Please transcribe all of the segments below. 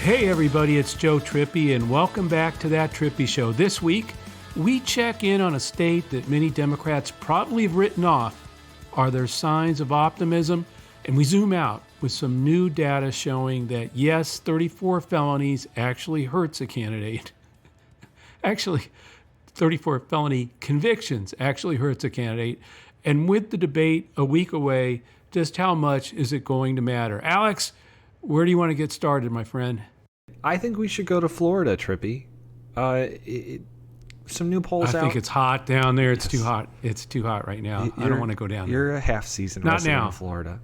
Hey everybody, it's Joe Trippi, and welcome back to That Trippi Show. This week, we check in on a state that many Democrats probably have written off. Are there signs of optimism? And we zoom out with some new data showing that yes, 34 felonies actually hurts a candidate. Actually, 34 felony convictions actually hurts a candidate. And with the debate a week away, just how much is it going to matter? Alex, where do you want to get started, my friend? I think we should go to Florida, Trippi. Some new polls out. I think it's hot down there. It's too hot. It's too hot right now. I don't want to go down there. You're a half-season resident of Florida.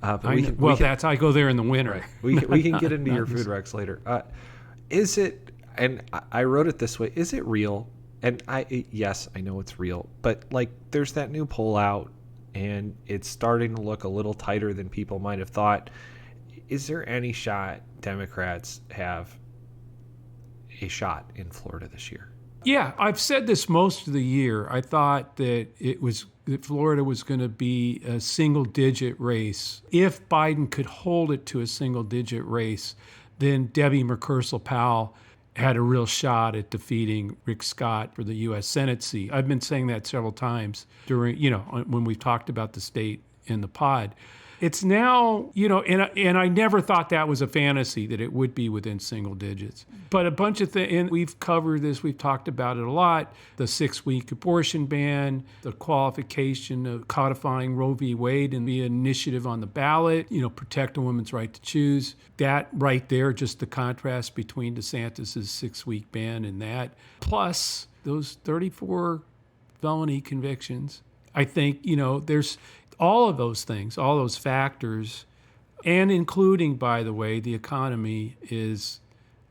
I go there in the winter. Right. We can get into your food wrecks later. Is it, and I wrote it this way, is it real? And yes, I know it's real. But, there's that new poll out, and it's starting to look a little tighter than people might have thought. Is there any shot Democrats have a shot in Florida this year? Yeah, I've said this most of the year. I thought that that Florida was going to be a single-digit race. If Biden could hold it to a single-digit race, then Debbie McChrystal-Powell had a real shot at defeating Rick Scott for the U.S. Senate seat. I've been saying that several times during, when we've talked about the state in the pod. It's now, and I never thought that was a fantasy, that it would be within single digits. But a bunch of things, and we've covered this, we've talked about it a lot, the 6-week abortion ban, the qualification of codifying Roe v. Wade and the initiative on the ballot, protect a woman's right to choose. That right there, just the contrast between DeSantis' 6-week ban and that, plus those 34 felony convictions. I think, there's all of those things, all those factors, and including, by the way, the economy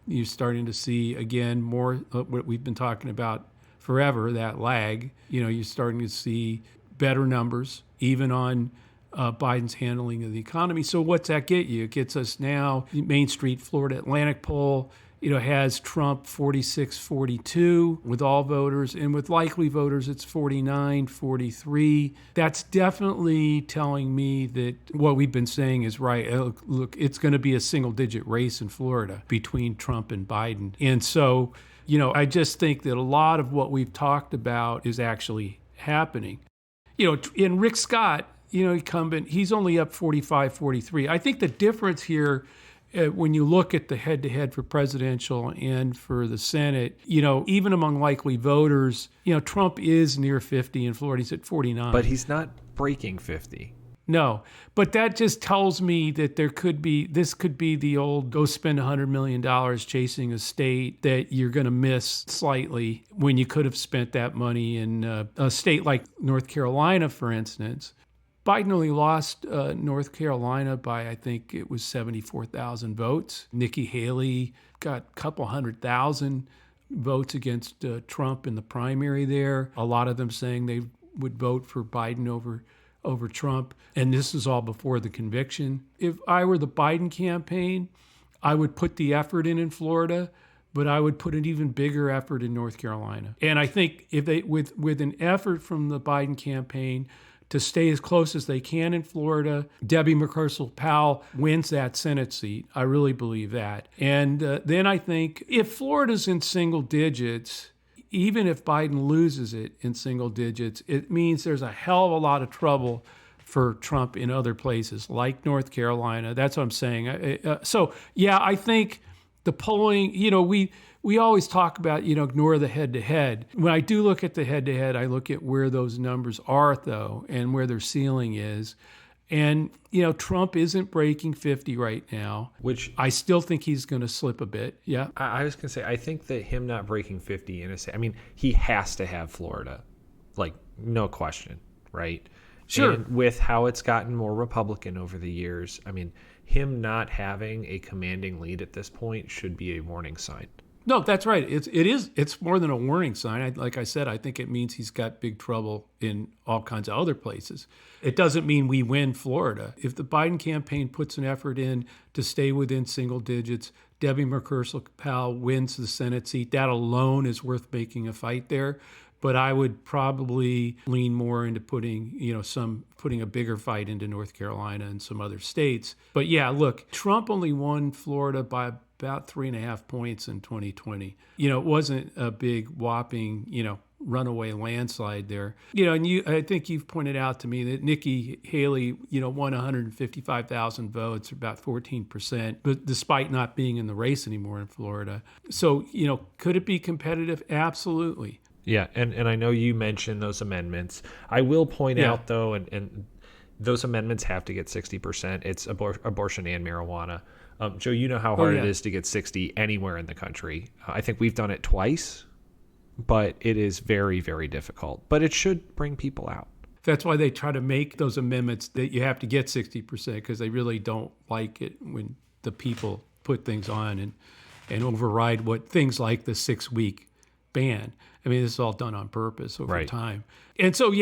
you're starting to see, again, more what we've been talking about forever, that lag. You're starting to see better numbers, even on Biden's handling of the economy. So what's that get you? It gets us now, Main Street, Florida Atlantic poll, has Trump 46-42 with all voters, and with likely voters, it's 49-43. That's definitely telling me that what we've been saying is right. Look, it's going to be a single-digit race in Florida between Trump and Biden. And so, I just think that a lot of what we've talked about is actually happening. In Rick Scott, incumbent, he's only up 45-43. I think the difference here, when you look at the head-to-head for presidential and for the Senate, even among likely voters, Trump is near 50 in Florida. He's at 49. But he's not breaking 50. No, but that just tells me that this could be the old go spend $100 million chasing a state that you're going to miss slightly when you could have spent that money in a state like North Carolina, for instance. Biden only lost North Carolina by, I think it was 74,000 votes. Nikki Haley got a couple 100,000 votes against Trump in the primary there. A lot of them saying they would vote for Biden over Trump. And this is all before the conviction. If I were the Biden campaign, I would put the effort in Florida, but I would put an even bigger effort in North Carolina. And I think if they, with an effort from the Biden campaign to stay as close as they can in Florida, Debbie McChrystal-Powell wins that Senate seat. I really believe that. And then I think if Florida's in single digits, even if Biden loses it in single digits, it means there's a hell of a lot of trouble for Trump in other places, like North Carolina. That's what I'm saying. I think the polling, we always talk about, ignore the head-to-head. When I do look at the head-to-head, I look at where those numbers are, though, and where their ceiling is. And, Trump isn't breaking 50 right now, which I still think he's going to slip a bit. Yeah. I was going to say, I think that him not breaking 50 he has to have Florida, no question, right? Sure. And with how it's gotten more Republican over the years, him not having a commanding lead at this point should be a warning sign. No, that's right. It's more than a warning sign. Like I said, I think it means he's got big trouble in all kinds of other places. It doesn't mean we win Florida. If the Biden campaign puts an effort in to stay within single digits, Debbie McChrystal-Powell wins the Senate seat, that alone is worth making a fight there. But I would probably lean more into putting a bigger fight into North Carolina and some other states. But yeah, look, Trump only won Florida by about 3.5 points in 2020. It wasn't a big whopping, runaway landslide there. And I think you've pointed out to me that Nikki Haley, won 155,000 votes, about 14%, but despite not being in the race anymore in Florida. So, could it be competitive? Absolutely. Yeah, and I know you mentioned those amendments. I will point out, though, and those amendments have to get 60%. It's abortion and marijuana. Joe, you know how hard it is to get 60 anywhere in the country. I think we've done it twice, but it is very, very difficult. But it should bring people out. That's why they try to make those amendments that you have to get 60%, because they really don't like it when the people put things on and override what things like the 6-week ban. I mean, this is all done on purpose over time. And so,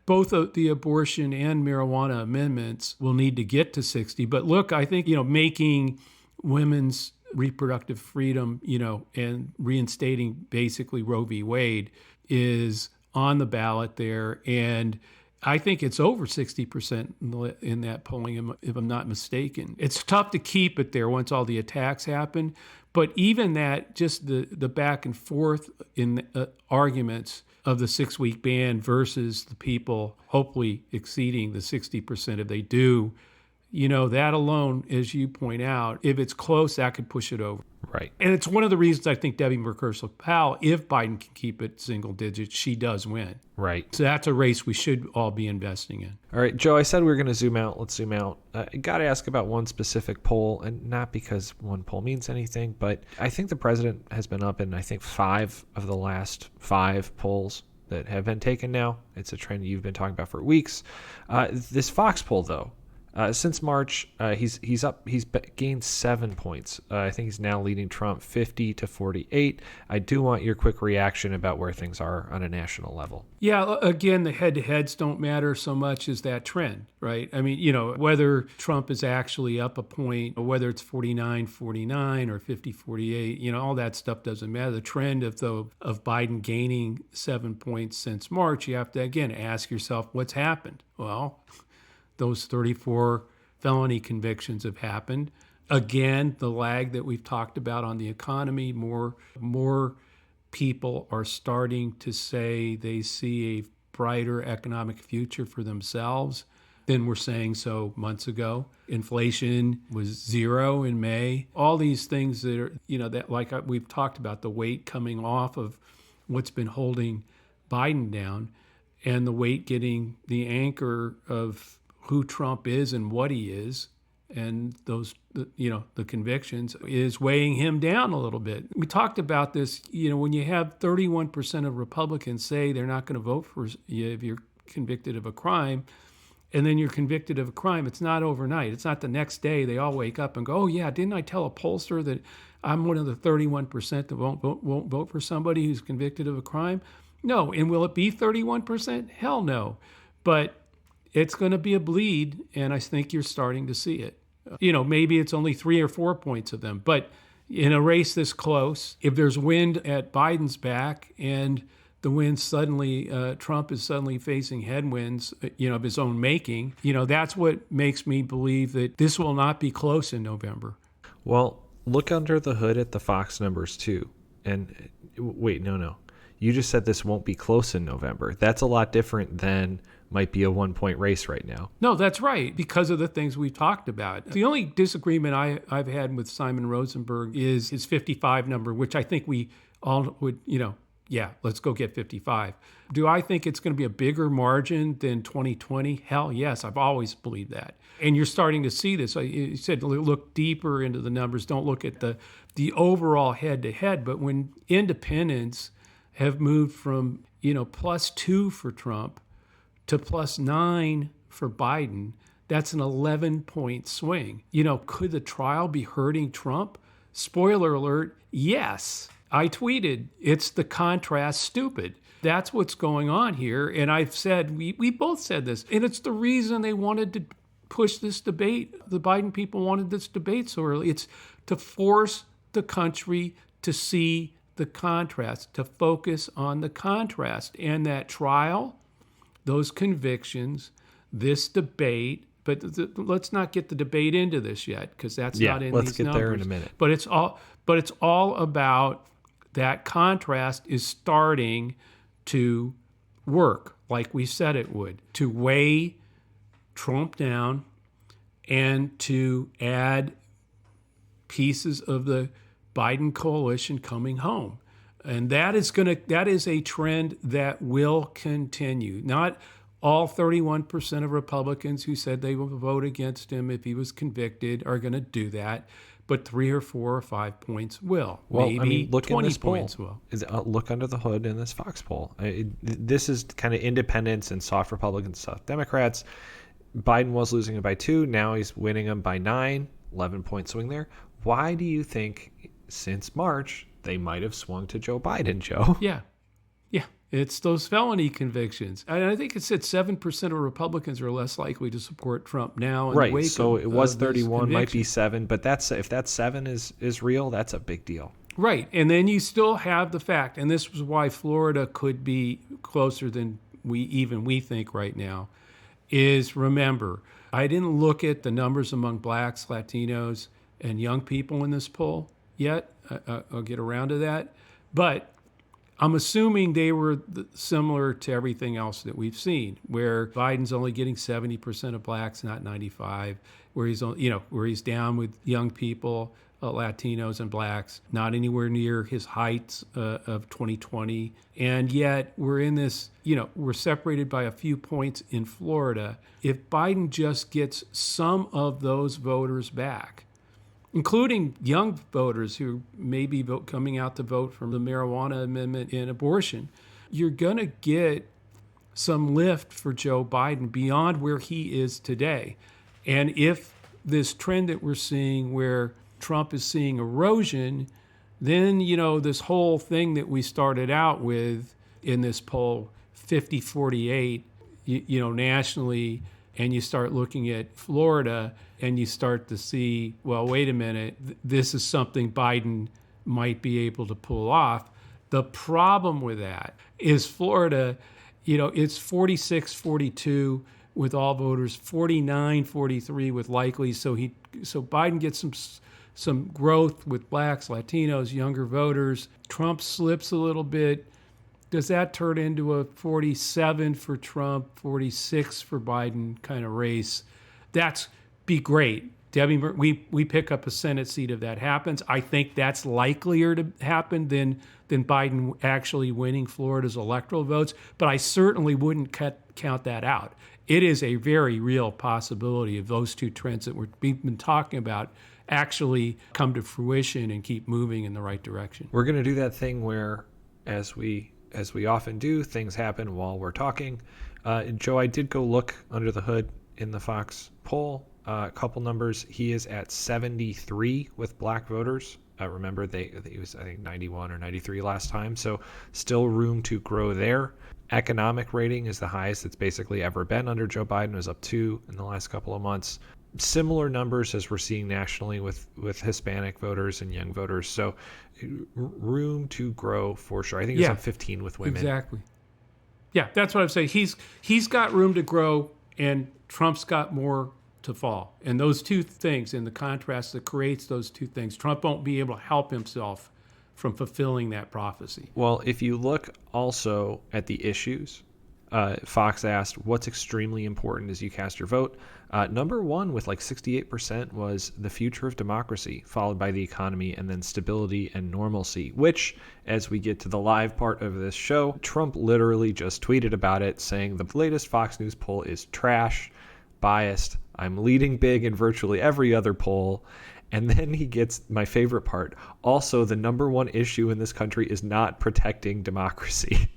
both the abortion and marijuana amendments will need to get to 60. But look, I think, making women's reproductive freedom, and reinstating basically Roe v. Wade is on the ballot there. And I think it's over 60% in that polling, if I'm not mistaken. It's tough to keep it there once all the attacks happen. But even that, just the back and forth in arguments of the 6-week ban versus the people hopefully exceeding the 60% if they do, that alone, as you point out, if it's close, that could push it over. Right. And it's one of the reasons I think Debbie Merkersel-Powell, if Biden can keep it single digits, she does win. Right. So that's a race we should all be investing in. All right, Joe, I said we were going to zoom out. Let's zoom out. I got to ask about one specific poll, and not because one poll means anything, but I think the president has been up in, 5 of the last 5 polls that have been taken now. It's a trend you've been talking about for weeks. This Fox poll, though, since March, he's up. He's gained 7 points. I think he's now leading Trump 50-48. I do want your quick reaction about where things are on a national level. Yeah, again, the head-to-heads don't matter so much as that trend, right? I mean, whether Trump is actually up a point, or whether it's 49-49 or 50-48, all that stuff doesn't matter. The trend of Biden gaining 7 points since March, you have to, again, ask yourself, what's happened? Well, those 34 felony convictions have happened. Again, the lag that we've talked about on the economy, more people are starting to say they see a brighter economic future for themselves than were saying so months ago. Inflation was 0 in May. All these things that are, that like we've talked about, the weight coming off of what's been holding Biden down, and the weight getting the anchor of who Trump is and what he is, and those, the convictions is weighing him down a little bit. We talked about this, when you have 31% of Republicans say they're not going to vote for you if you're convicted of a crime, and then you're convicted of a crime, it's not overnight. It's not the next day they all wake up and go, oh yeah, didn't I tell a pollster that I'm one of the 31% that won't vote for somebody who's convicted of a crime? No. And will it be 31%? Hell no. But it's going to be a bleed, and I think you're starting to see it. Maybe it's only 3 or 4 points of them, but in a race this close, if there's wind at Biden's back and the wind suddenly, Trump is suddenly facing headwinds, of his own making, that's what makes me believe that this will not be close in November. Well, look under the hood at the Fox numbers too. And wait, no. You just said this won't be close in November. That's a lot different than might be a 1-point race right now. No, that's right, because of the things we've talked about. The only disagreement I've had with Simon Rosenberg is his 55 number, which I think we all would, let's go get 55. Do I think it's going to be a bigger margin than 2020? Hell yes, I've always believed that. And you're starting to see this. You said look deeper into the numbers. Don't look at the overall head-to-head. But when independents have moved from, +2 for Trump to +9 for Biden, that's an 11-point swing. Could the trial be hurting Trump? Spoiler alert, yes. I tweeted, it's the contrast stupid. That's what's going on here. And I've said, we both said this, and it's the reason they wanted to push this debate. The Biden people wanted this debate so early. It's to force the country to see the contrast, to focus on the contrast. And that trial, those convictions, this debate but let's not get the debate into this yet, because that's not in let's these get numbers. there in a minute. But it's all about that contrast is starting to work like we said it would, to weigh Trump down and to add pieces of the Biden coalition coming home. And that is a trend that will continue. Not all 31% of Republicans who said they would vote against him if he was convicted are going to do that, but 3 or 4 or 5 points will. Well, maybe I mean, look 20 in this points poll. will. Look under the hood in this Fox poll. This is kind of independents and soft Republicans, soft Democrats. Biden was losing them by 2. Now he's winning them by 9, 11-point swing there. Why do you think since March they might have swung to Joe Biden, Joe? Yeah. It's those felony convictions. And I think it said 7% of Republicans are less likely to support Trump now. Right. So it was 31, might be 7, but if that 7 is real, that's a big deal. Right. And then you still have the fact, and this was why Florida could be closer than we think right now, is remember, I didn't look at the numbers among blacks, Latinos, and young people in this poll yet. I'll get around to that. But I'm assuming they were similar to everything else that we've seen, where Biden's only getting 70% of blacks, not 95, where he's down with young people, Latinos and blacks, not anywhere near his heights of 2020. And yet we're in this, we're separated by a few points in Florida. If Biden just gets some of those voters back, including young voters who may be coming out to vote for the marijuana amendment and abortion, you're going to get some lift for Joe Biden beyond where he is today. And if this trend that we're seeing where Trump is seeing erosion, then, this whole thing that we started out with in this poll, 50-48, nationally, and you start looking at Florida and you start to see, well, wait a minute, this is something Biden might be able to pull off. The problem with that is Florida, it's 46-42 with all voters, 49-43 with likely. So Biden gets some growth with blacks, Latinos, younger voters. Trump slips a little bit. Does that turn into a 47 for Trump, 46 for Biden kind of race? That's be great. Debbie, we pick up a Senate seat if that happens. I think that's likelier to happen than Biden actually winning Florida's electoral votes, but I certainly wouldn't count that out. It is a very real possibility of those two trends that we've been talking about actually come to fruition and keep moving in the right direction. We're going to do that thing where, as we often do, things happen while we're talking. Joe, I did go look under the hood in the Fox poll. A couple numbers. He is at 73 with black voters. Remember, he was, I think, 91 or 93 last time. So still room to grow there. Economic rating is the highest it's basically ever been under Joe Biden. It was up 2 in the last couple of months. Similar numbers as we're seeing nationally with Hispanic voters and young voters. So room to grow for sure. I think it's up 15 with women. Exactly. Yeah, that's what I'm saying. He's got room to grow, and Trump's got more to fall. And those two things, and the contrast that creates those two things, Trump won't be able to help himself from fulfilling that prophecy. Well, if you look also at the issues, Fox asked, what's extremely important as you cast your vote? Number one, with like 68%, was the future of democracy, followed by the economy, and then stability and normalcy, which, as we get to the live part of this show, Trump literally just tweeted about it, saying the latest Fox News poll is trash, biased, I'm leading big in virtually every other poll. And then he gets my favorite part. Also, the number one issue in this country is not protecting democracy.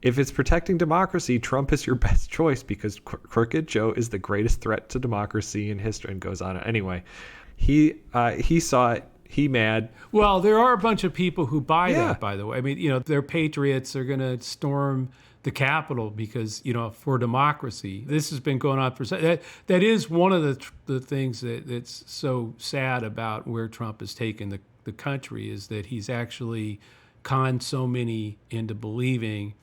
If it's protecting democracy, Trump is your best choice because Crooked Joe is the greatest threat to democracy in history, and goes on. Anyway, he saw it. He mad. Well, there are a bunch of people who buy that, by the way. I mean, they're patriots. They're going to storm the Capitol because, for democracy. This has been going on for that is one of the things that's so sad about where Trump has taken the country, is that he's actually conned so many into believing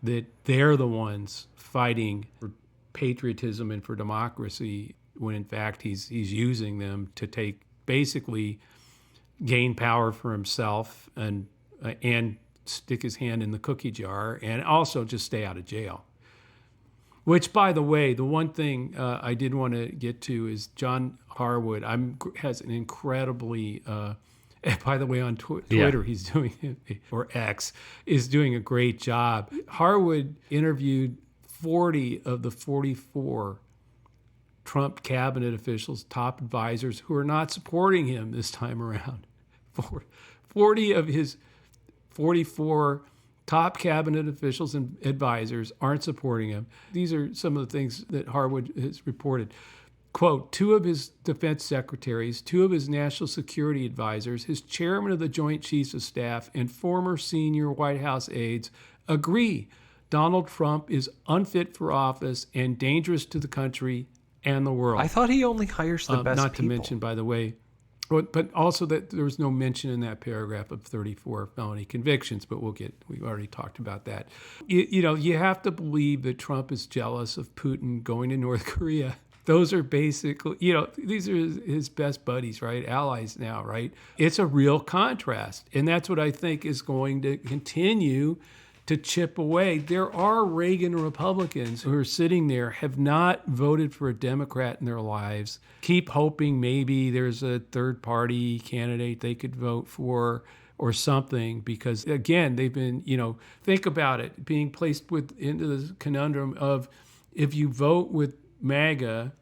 that they're the ones fighting for patriotism and for democracy. when in fact he's using them to basically gain power for himself and stick his hand in the cookie jar, and also just stay out of jail. Which, by the way, the one thing I did want to get to is John Harwood has an incredibly, by the way, on Twitter, he's doing, or X, is doing a great job. Harwood interviewed 40 of the 44 Trump cabinet officials, top advisors, who are not supporting him this time around. 40 of his 44 top cabinet officials and advisors aren't supporting him. These are some of the things that Harwood has reported. Quote, 2 of his defense secretaries, 2 of his national security advisors, his chairman of the Joint Chiefs of Staff, and former senior White House aides agree Donald Trump is unfit for office and dangerous to the country and the world. I thought he only hires the best not people. to mention, by the way, but also that there was no mention in that paragraph of 34 felony convictions, but we've already talked about that. You have to believe that Trump is jealous of Putin going to North Korea. Those are basically, these are his best buddies, right? Allies now, right? It's a real contrast. And that's what I think is going to continue to chip away. There are Reagan Republicans who are sitting there, have not voted for a Democrat in their lives, keep hoping maybe there's a third party candidate they could vote for or something, because again, they've been, think about it, being placed into the conundrum of, if you vote with MAGA,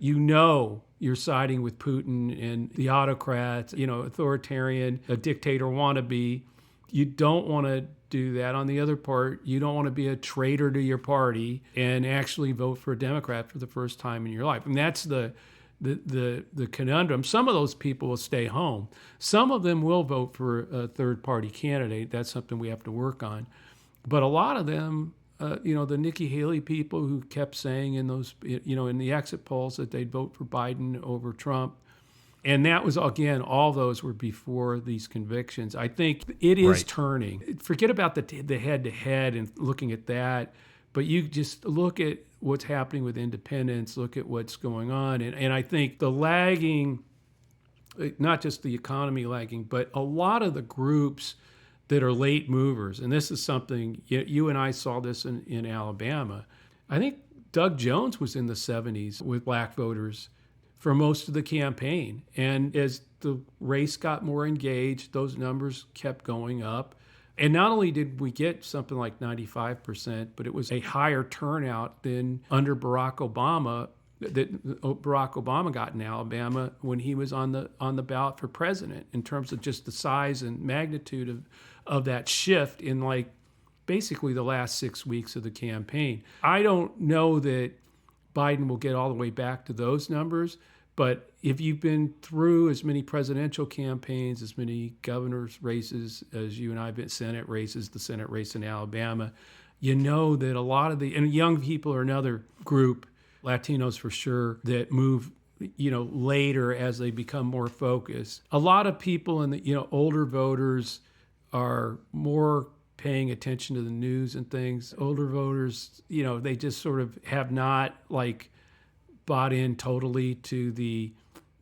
you're siding with Putin and the autocrats, authoritarian, a dictator wannabe. You don't want to do that. On the other part, you don't want to be a traitor to your party and actually vote for a Democrat for the first time in your life. And that's the conundrum. Some of those people will stay home. Some of them will vote for a third party candidate. That's something we have to work on. But a lot of them, the Nikki Haley people who kept saying in those, in the exit polls that they'd vote for Biden over Trump. And that was, again, all those were before these convictions. I think it is turning. Forget about the head-to-head and looking at that, but you just look at what's happening with independents, look at what's going on. And I think the lagging, not just the economy lagging, but a lot of the groups that are late movers, and this is something, you and I saw this in Alabama. I think Doug Jones was in the 70s with black voters for most of the campaign. And as the race got more engaged, those numbers kept going up. And not only did we get something like 95%, but it was a higher turnout than under Barack Obama, that Barack Obama got in Alabama when he was on the ballot for president, in terms of just the size and magnitude of that shift in basically the last 6 weeks of the campaign. I don't know that Biden will get all the way back to those numbers, but if you've been through as many presidential campaigns, as many governor's races as you and I have been, Senate races, the Senate race in Alabama, you know that a lot of and young people are another group, Latinos for sure, that move, later as they become more focused. A lot of people in the, older voters are more paying attention to the news and things. Older voters, they just sort of have not bought in totally to the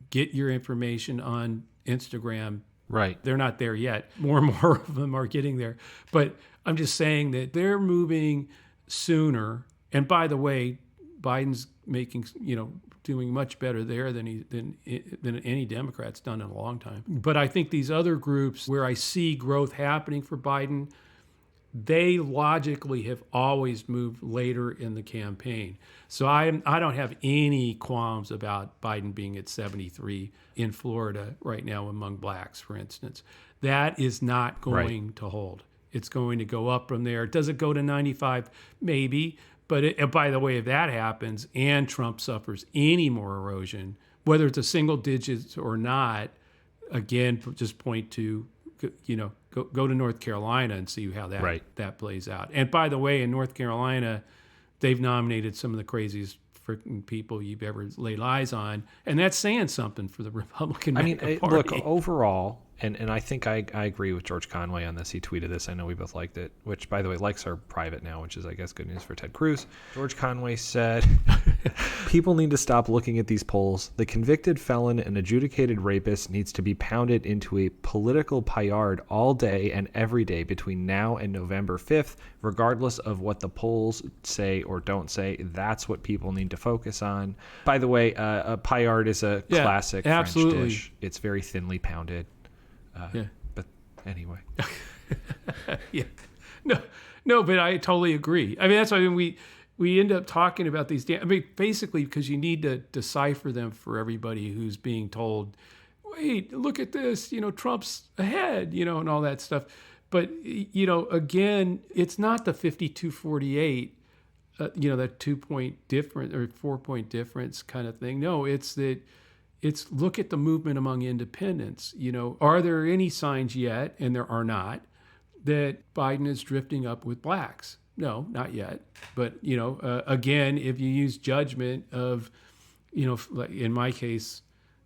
get your information on Instagram. Right. They're not there yet. More and more of them are getting there. But I'm just saying that they're moving sooner. And by the way, Biden's making, doing much better there than any Democrat's done in a long time. But I think these other groups where I see growth happening for Biden, they logically have always moved later in the campaign. So I don't have any qualms about Biden being at 73 in Florida right now among blacks, for instance. That is not going to hold. It's going to go up from there. Does it go to 95? Maybe. But by the way, if that happens and Trump suffers any more erosion, whether it's a single digits or not, again, just point to, go to North Carolina and see how that plays out. And by the way, in North Carolina, they've nominated some of the craziest freaking people you've ever laid eyes on, and that's saying something for the Republican Party. Look, overall, And I think I agree with George Conway on this. He tweeted this. I know we both liked it, which, by the way, likes are private now, which is, I guess, good news for Ted Cruz. George Conway said, people need to stop looking at these polls. The convicted felon and adjudicated rapist needs to be pounded into a political paillard all day and every day between now and November 5th, regardless of what the polls say or don't say. That's what people need to focus on. By the way, a paillard is a classic French dish. It's very thinly pounded. But anyway. Yeah. No, but I totally agree. I mean, that's why we end up talking about these. Basically, because you need to decipher them for everybody who's being told, wait, look at this, Trump's ahead, and all that stuff. But, again, it's not the 52-48, that 2-point difference or 4-point difference kind of thing. No, it's that. It's look at the movement among independents. Are there any signs yet, and there are not, that Biden is drifting up with blacks? No, not yet. But, again, if you use judgment of, in my case,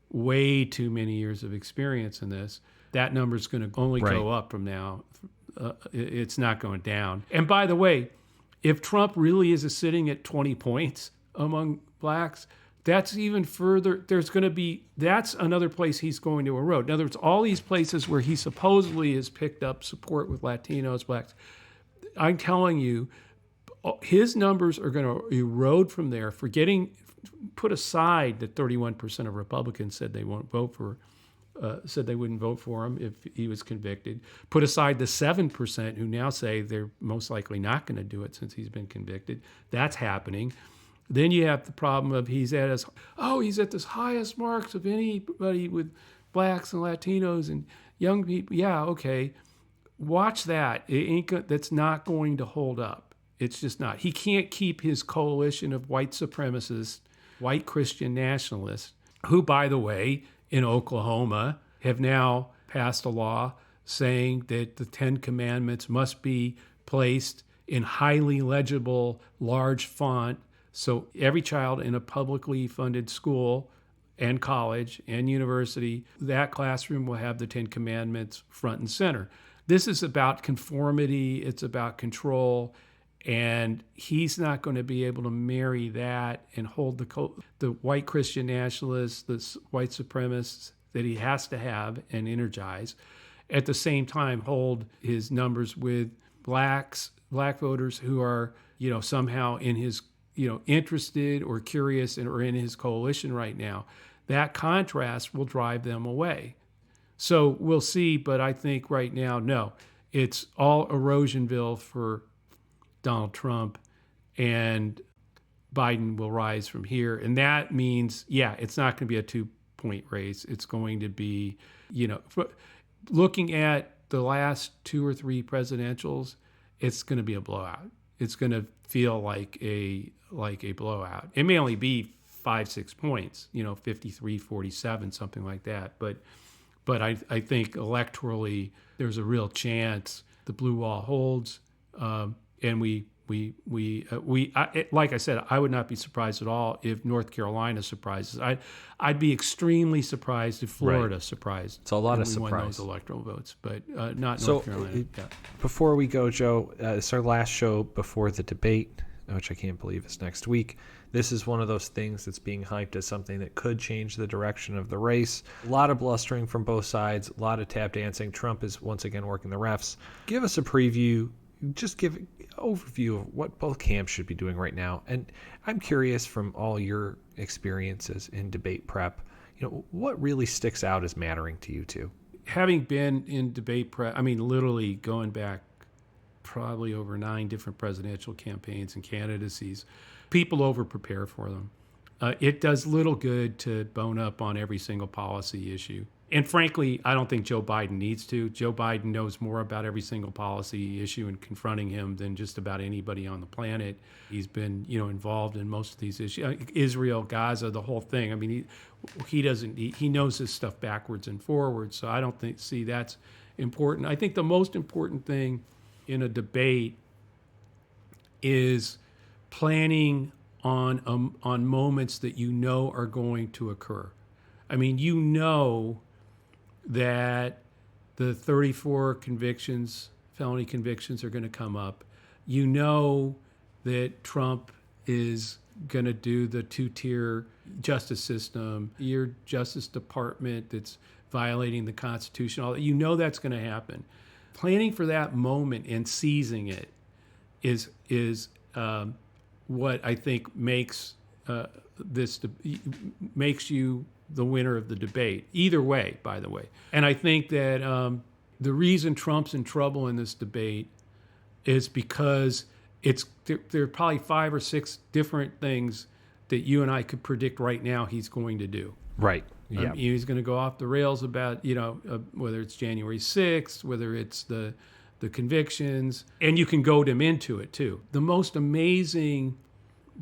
way too many years of experience in this, that number is going to only go up from now. It's not going down. And by the way, if Trump really is sitting at 20 points among blacks, that's even further. That's another place he's going to erode. In other words, all these places where he supposedly has picked up support with Latinos, blacks, I'm telling you, his numbers are going to erode from there. Put aside that 31% of Republicans said they won't vote for, said they wouldn't vote for him if he was convicted. Put aside the 7% who now say they're most likely not going to do it since he's been convicted. That's happening. Then you have the problem of he's at this highest marks of anybody with blacks and Latinos and young people. Yeah, okay. Watch that. That's not going to hold up. It's just not. He can't keep his coalition of white supremacists, white Christian nationalists, who, by the way, in Oklahoma have now passed a law saying that the 10 Commandments must be placed in highly legible, large font. So every child in a publicly funded school and college and university, that classroom will have the 10 Commandments front and center. This is about conformity. It's about control. And he's not going to be able to marry that and hold the white Christian nationalists, the white supremacists that he has to have and energize. At the same time, hold his numbers with black voters who are, somehow in his interested or curious or in his coalition right now. That contrast will drive them away. So we'll see, but I think right now, no, it's all Erosionville for Donald Trump, and Biden will rise from here. And that means, it's not going to be a 2-point race. It's going to be, looking at the last 2 or 3 presidentials, it's going to be a blowout. It's going to feel like a blowout. It may only be 5-6 points, 53-47, something like that. But I think electorally there's a real chance the blue wall holds, and like I said, I would not be surprised at all if North Carolina surprises. I'd be extremely surprised if Florida surprised. It's a lot of surprise. We won those electoral votes, but not North Carolina. Before we go, Joe, it's our last show before the debate, which I can't believe is next week. This is one of those things that's being hyped as something that could change the direction of the race. A lot of blustering from both sides, a lot of tap dancing. Trump is once again working the refs. Give us a preview. Just give an overview of what both camps should be doing right now. And I'm curious, from all your experiences in debate prep, what really sticks out as mattering to you two? Having been in debate prep, literally going back probably over 9 different presidential campaigns and candidacies, people over-prepare for them. It does little good to bone up on every single policy issue. And frankly, I don't think Joe Biden needs to. Joe Biden knows more about every single policy issue and confronting him than just about anybody on the planet. He's been, involved in most of these issues. Israel, Gaza, the whole thing. He knows this stuff backwards and forwards. So I don't see that's important. I think the most important thing in a debate is planning on moments that are going to occur. That the 34 convictions, felony convictions, are going to come up. You know that Trump is going to do the two-tier justice system, your Justice Department that's violating the Constitution. All that. You know that's going to happen. Planning for that moment and seizing it is what I think makes makes you the winner of the debate. Either way, by the way. And I think that the reason Trump's in trouble in this debate is because there are probably 5 or 6 different things that you and I could predict right now he's going to do. Right. Yeah. He's going to go off the rails about, whether it's January 6th, whether it's the convictions, and you can goad him into it too. The most amazing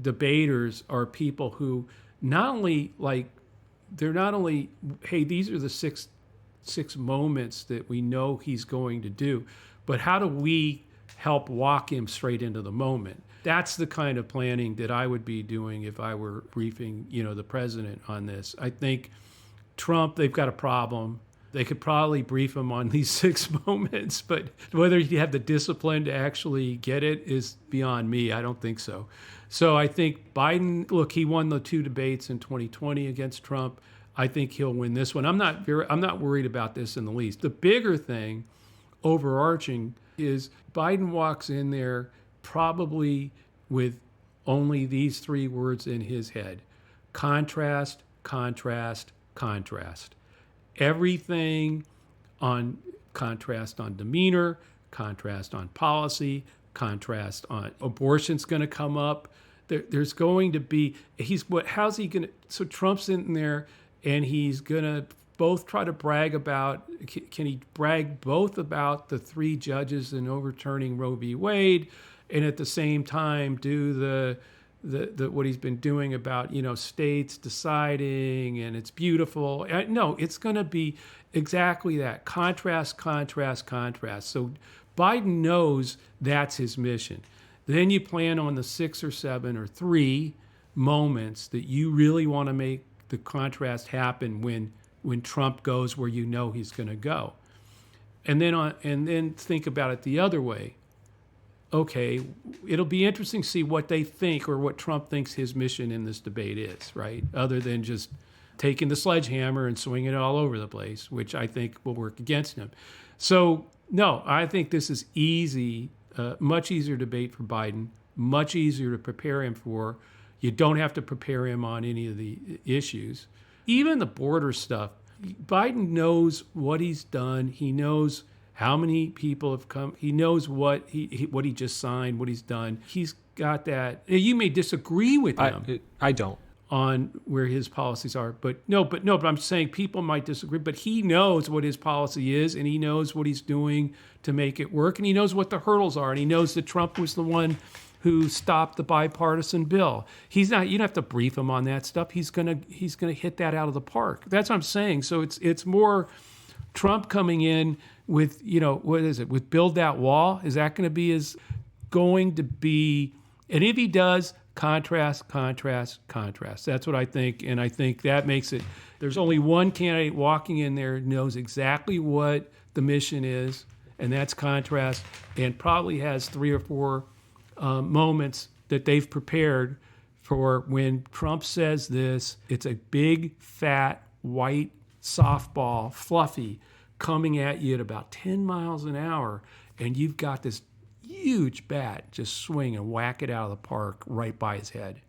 debaters are people who they're not only, hey, these are the six moments that we know he's going to do, but how do we help walk him straight into the moment? That's the kind of planning that I would be doing if I were briefing, the president on this. I think Trump, they've got a problem. They could probably brief him on these 6 moments, but whether you have the discipline to actually get it is beyond me. I don't think so. So I think Biden, look, he won the 2 debates in 2020 against Trump. I think he'll win this one. I'm not worried about this in the least. The bigger thing, overarching, is Biden walks in there probably with only these 3 words in his head: contrast, contrast, contrast. Everything on contrast on demeanor, contrast on policy, contrast on abortion's going to come up. There's going to be, how's he going to, so Trump's in there and he's going to both try to brag about, can he brag both about the 3 judges in overturning Roe v. Wade and at the same time do the what he's been doing about, states deciding and it's beautiful. No, it's going to be exactly that. Contrast, contrast, contrast. So Biden knows that's his mission. Then you plan on the 6 or 7 or 3 moments that you really want to make the contrast happen when Trump goes where you know he's going to go. And then think about it the other way. Okay, it'll be interesting to see what they think or what Trump thinks his mission in this debate is, right? Other than just taking the sledgehammer and swinging it all over the place, which I think will work against him. So, no, I think this is easy, much easier debate for Biden, much easier to prepare him for. You don't have to prepare him on any of the issues. Even the border stuff, Biden knows what he's done. He knows how many people have come. He knows what he just signed, what he's done. He's got that. You may disagree with him. I don't. On where his policies are. But I'm saying people might disagree, but he knows what his policy is and he knows what he's doing to make it work and he knows what the hurdles are and he knows that Trump was the one who stopped the bipartisan bill. He's not, you don't have to brief him on that stuff. He's gonna hit that out of the park. That's what I'm saying. So it's more Trump coming in with, what is it, with build that wall? Is that going to be, and if he does, contrast, contrast, contrast. That's what I think, and I think that makes it, there's only one candidate walking in there who knows exactly what the mission is, and that's contrast, and probably has 3 or 4 moments that they've prepared for when Trump says this. It's a big, fat, white softball, fluffy, coming at you at about 10 miles an hour, and you've got this huge bat just swing and whack it out of the park right by his head.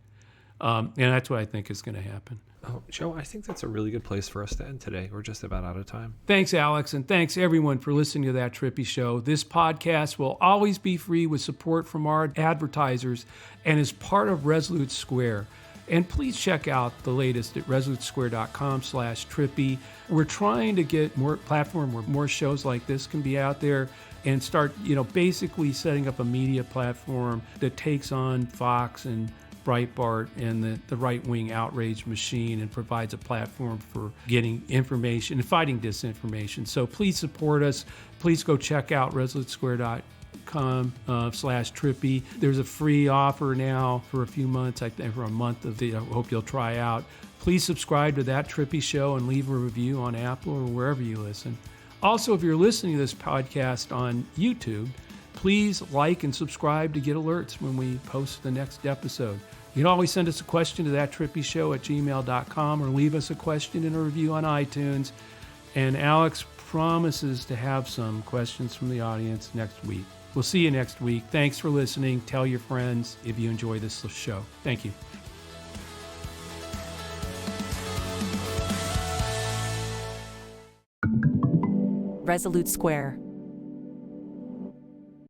And that's what I think is going to happen. Oh, Joe, I think that's a really good place for us to end today. We're just about out of time. Thanks, Alex, and thanks everyone for listening to That Trippi Show. This podcast will always be free with support from our advertisers and is part of Resolute Square. And please check out the latest at resolutesquare.com/Trippi. We're trying to get more platform where more shows like this can be out there and start, basically setting up a media platform that takes on Fox and Breitbart and the right-wing outrage machine and provides a platform for getting information and fighting disinformation. So please support us. Please go check out resolutesquare.com/Trippi. There's a free offer now for a few months, I think for a month of the, I hope you'll try out. Please subscribe to That Trippi Show and leave a review on Apple or wherever you listen. Also, if you're listening to this podcast on YouTube, please like and subscribe to get alerts when we post the next episode. You can always send us a question to thattrippishow@gmail.com or leave us a question in a review on iTunes. And Alex promises to have some questions from the audience next week. We'll see you next week. Thanks for listening. Tell your friends if you enjoy this show. Thank you. Resolute Square.